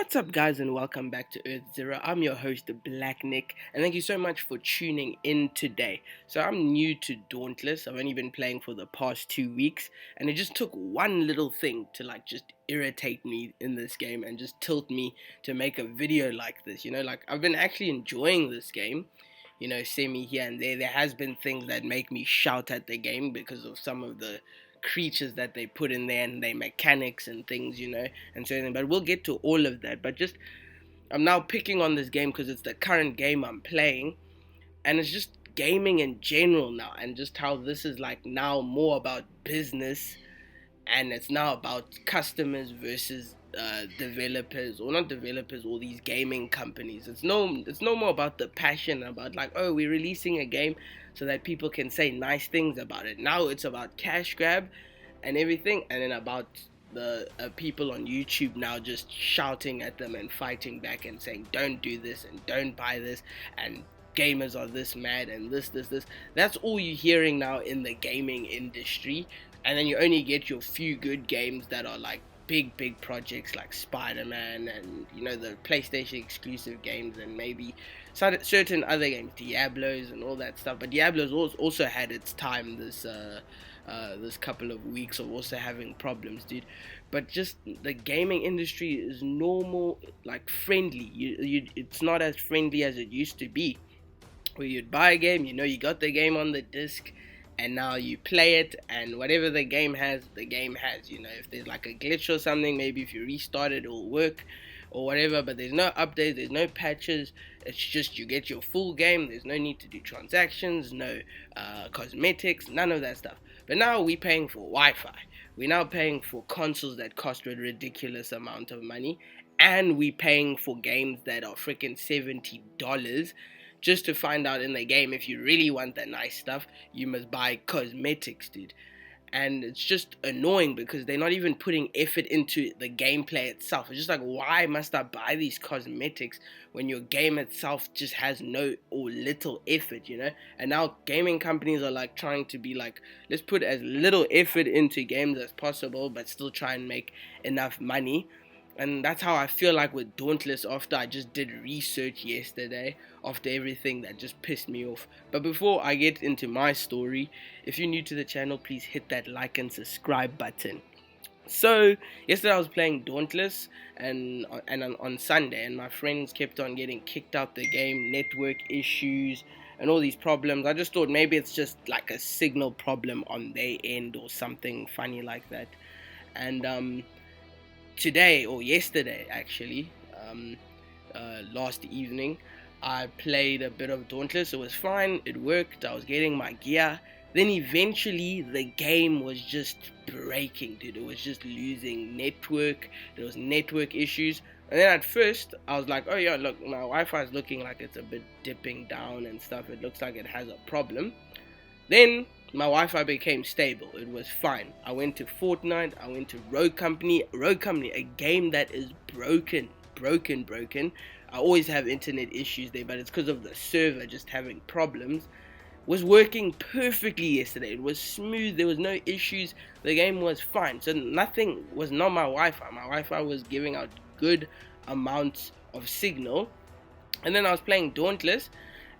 What's up, guys, and welcome back to Earth Zero. I'm your host, Black Nick, and thank you so much for tuning in today. So, I'm new to Dauntless. I've only been playing for the past 2 weeks, and it just took one little thing to just irritate me in this game and just tilt me to make a video like this. I've been actually enjoying this game. Semi here and there. There has been things that make me shout at the game because of some of the creatures that they put in there and their mechanics and things, and so on. But we'll get to all of that. But just I'm now picking on this game because it's the current game I'm playing, and it's just gaming in general now, and just how this is now more about business, and it's now about customers versus developers, or not developers, or these gaming companies. It's no more about the passion about oh, we're releasing a game so that people can say nice things about it. Now it's about cash grab and everything, and then about the people on YouTube now just shouting at them and fighting back and saying don't do this and don't buy this, and gamers are this mad and this. That's all you're hearing now in the gaming industry. And then you only get your few good games that are big projects like Spider-Man and the PlayStation exclusive games, and maybe certain other games, Diablos and all that stuff. But Diablos also had its time this couple of weeks of also having problems, dude. But just the gaming industry is normal, friendly. It's not as friendly as it used to be, where you'd buy a game, you got the game on the disc, and now you play it, and whatever the game has, the game has. If there's a glitch or something, maybe if you restart it, it'll work or whatever, but there's no updates, there's no patches. It's just you get your full game. There's no need to do transactions, no cosmetics, none of that stuff. But now we're paying for Wi-Fi. We're now paying for consoles that cost a ridiculous amount of money, and we're paying for games that are freaking $70 just to find out in the game, if you really want the nice stuff, you must buy cosmetics, dude. And it's just annoying because they're not even putting effort into the gameplay itself. It's just why must I buy these cosmetics when your game itself just has no or little effort, And now gaming companies are trying to be let's put as little effort into games as possible, but still try and make enough money. And that's how I feel with Dauntless after I just did research yesterday, after everything that just pissed me off. But before I get into my story, if you're new to the channel, please hit that like and subscribe button. So, yesterday I was playing Dauntless, and on Sunday, and my friends kept on getting kicked out the game, network issues, and all these problems. I just thought maybe it's just a signal problem on their end or something funny like that. And today, or yesterday actually, last evening, I played a bit of Dauntless. It was fine, it worked, I was getting my gear. Then eventually the game was just breaking, dude. It was just losing network. There was network issues. And then at first I was like, oh yeah, look, my Wi-Fi is looking like it's a bit dipping down and stuff. It looks like it has a problem. Then my Wi-Fi became stable. It was fine. I went to Fortnite. I went to Rogue Company, a game that is broken. I always have internet issues there, but it's because of the server just having problems. Was working perfectly yesterday. It was smooth. There was no issues. The game was fine. So nothing was not my Wi-Fi. My Wi-Fi was giving out good amounts of signal. And then I was playing Dauntless.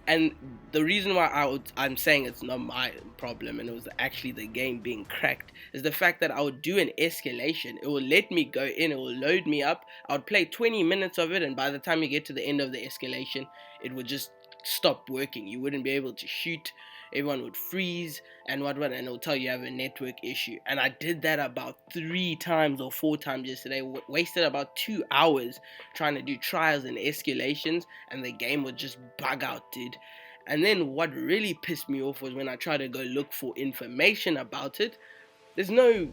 And the reason why I'm saying it's not my problem and it was actually the game being cracked is the fact that I would do an escalation. It will let me go in, it will load me up. I would play 20 minutes of it, and by the time you get to the end of the escalation, it would just stop working. You wouldn't be able to shoot. Everyone would freeze and whatnot, and it'll tell you have a network issue. And I did that about 3 times or 4 times yesterday. Wasted about 2 hours trying to do trials and escalations, and the game would just bug out, dude. And then what really pissed me off was when I tried to go look for information about it. There's no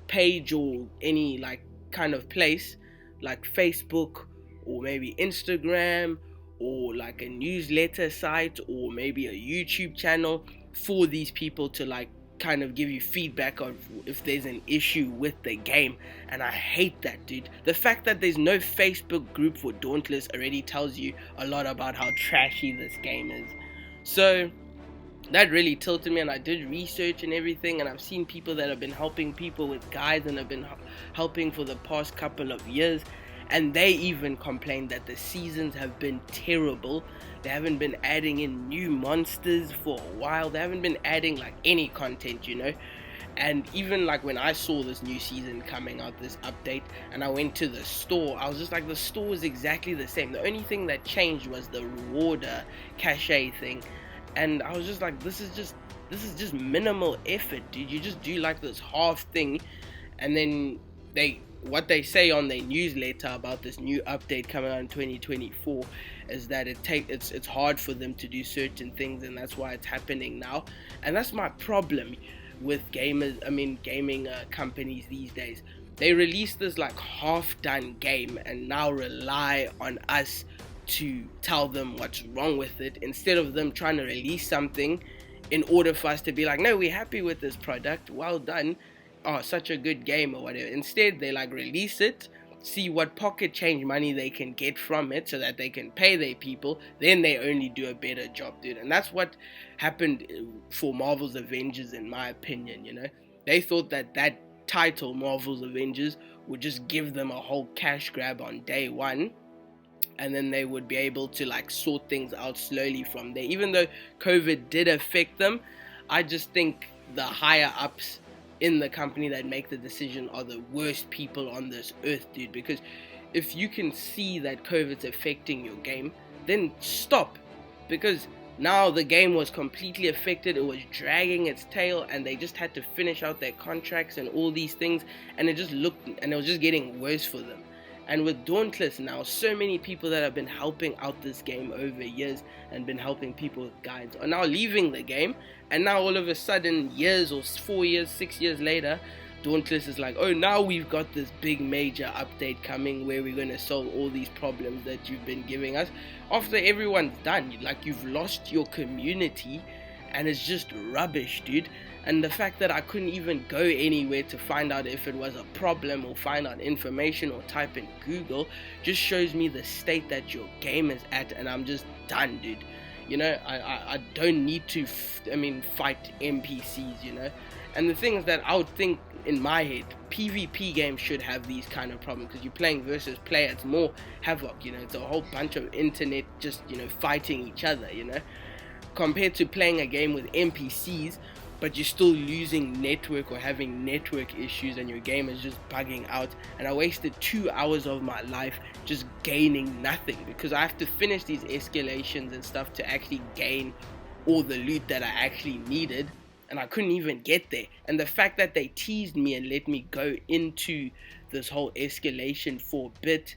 page or any kind of place like Facebook or maybe Instagram or a newsletter site or maybe a YouTube channel for these people to kind of give you feedback of if there's an issue with the game. And I hate that, dude. The fact that there's no Facebook group for Dauntless already tells you a lot about how trashy this game is. So that really tilted me, and I did research and everything, and I've seen people that have been helping people with guides and have been helping for the past couple of years, And they even complained that the seasons have been terrible. They haven't been adding in new monsters for a while. They haven't been adding like any content, And even like when I saw this new season coming out, this update, and I went to the store, I was just like, the store is exactly the same. The only thing that changed was the rewarder cachet thing. And I was just like, this is just minimal effort, dude. You just do like this half thing, and then what they say on their newsletter about this new update coming out in 2024 is that it's hard for them to do certain things, and that's why it's happening now. And that's my problem with gaming companies these days. They release this like half done game and now rely on us to tell them what's wrong with it, instead of them trying to release something in order for us to be like, no, we're happy with this product, well done, oh, such a good game or whatever. Instead, they like release it, see what pocket change money they can get from it so that they can pay their people, then they only do a better job, dude. And that's what happened for Marvel's Avengers, in my opinion. They thought that title, Marvel's Avengers, would just give them a whole cash grab on day one, and then they would be able to like sort things out slowly from there. Even though COVID did affect them, I just think the higher ups in the company that make the decision are the worst people on this earth, dude. Because if you can see that COVID's affecting your game, then stop. Because now the game was completely affected, it was dragging its tail, and they just had to finish out their contracts and all these things, and it was just getting worse for them. And with Dauntless now, so many people that have been helping out this game over years and been helping people with guides are now leaving the game, and now all of a sudden, years or 4 years, 6 years later, Dauntless is like, oh, now we've got this big major update coming where we're going to solve all these problems that you've been giving us. After everyone's done, like, you've lost your community, and it's just rubbish, dude. And the fact that I couldn't even go anywhere to find out if it was a problem or find out information or type in Google just shows me the state that your game is at, and I'm just done, dude. I don't need to fight NPCs, And the thing is that I would think in my head, PvP games should have these kind of problems, because you're playing versus player, it's more havoc, it's a whole bunch of internet just, fighting each other, compared to playing a game with NPCs, but you're still losing network or having network issues and your game is just bugging out. And I wasted 2 hours of my life just gaining nothing, because I have to finish these escalations and stuff to actually gain all the loot that I actually needed, and I couldn't even get there. And the fact that they teased me and let me go into this whole escalation for a bit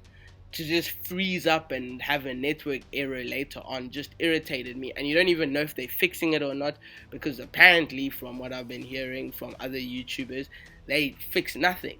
to just freeze up and have a network error later on just irritated me. And you don't even know if they're fixing it or not, because apparently, from what I've been hearing from other YouTubers, they fix nothing.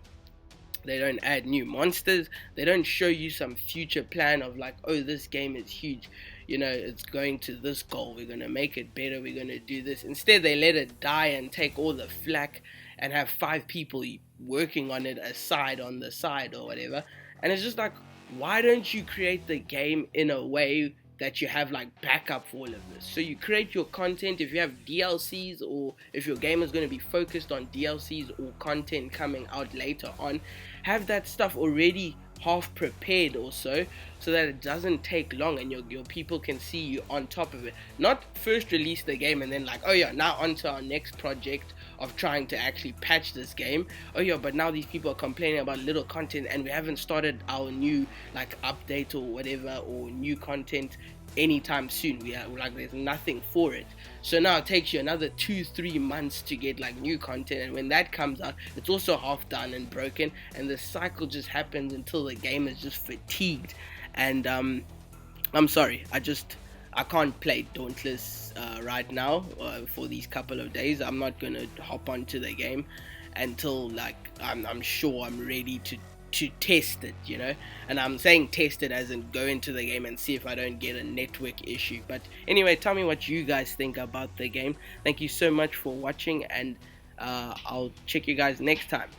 They don't add new monsters. They don't show you some future plan of like, oh, this game is huge, it's going to this goal, we're going to make it better, we're going to do this. Instead, they let it die and take all the flack and have 5 people working on it aside on the side or whatever. And it's just like, why don't you create the game in a way that you have like backup for all of this? So you create your content. If you have DLCs, or if your game is going to be focused on DLCs or content coming out later on, have that stuff already half prepared or so that it doesn't take long and your people can see you on top of it. Not first release the game and then like, oh yeah, now on to our next project of trying to actually patch this game. Oh yeah, but now these people are complaining about little content and we haven't started our new like update or whatever, or new content anytime soon. There's nothing for it. So now it takes you another 2-3 months to get like new content, and when that comes out, it's also half done and broken, and the cycle just happens until the game is just fatigued. And I'm sorry, I can't play Dauntless right now for these couple of days. I'm not gonna hop onto the game until like I'm sure I'm ready to test it, and I'm saying test it as in go into the game and see if I don't get a network issue. But anyway, tell me what you guys think about the game. Thank you so much for watching, and I'll check you guys next time.